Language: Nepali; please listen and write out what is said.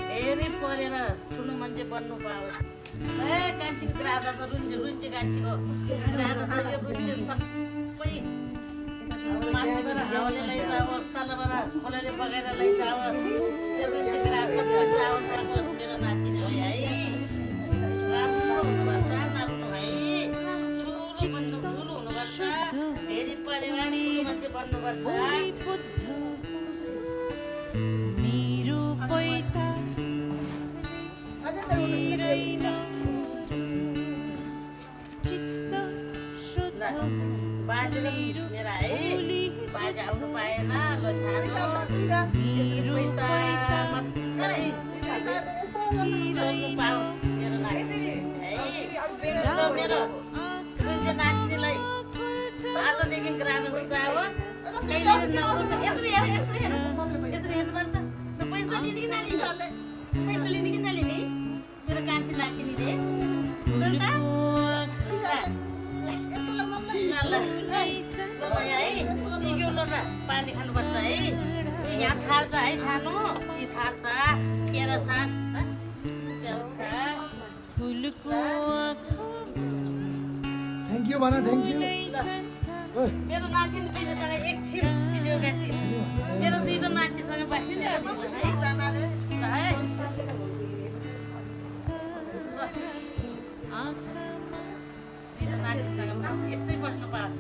धेरै परेर ठुलो मान्छे बन्नु पाओस्। कान्छीको ग्राहक छ रुन्चे कान्छीको ग्राहक छ यो रुन्चे सबै मान्छेबाट हावाले लैजाओस् तलबाट खोलाले बगाएर लैजाओस् यो रुन्चे ग्राहक सबै जाओस् आओस् मेरो नाचिने हो है। राम्रो हुनुपर्छ नर्नु है ठुलो हुनुपर्छ धेरै परेर ठुलो मान्छे बन्नुपर्छ। बाजे मेरा है बाजे आउनु पाएन ल छानो पैसा मात्रै सोध्नु पाओस् मेरो नाच्ने है। मेरो रुन्चे नाच्नेलाई आजदेखि ग्राहक जाओस् यसरी हेर्नुपर्छ। पैसा लिने कि नलिने पैसा लिने कि नलिने मेरो कान्छी नाच्नेले पानी खानुपर्छ है। यहाँ थाल छ है छानो यी थाल छ केरा छ च्याउ छ। थ्याङ्क यू भन थ्याङ्क यू। मेरो नाच्ने दुईजनासँग एकछिन भिडियो काट्यो मेरो दुईजना नाच्नेसँग बस्नु नि है। दुईजना नाच्नेसँग यसै बस्नु पाओस्।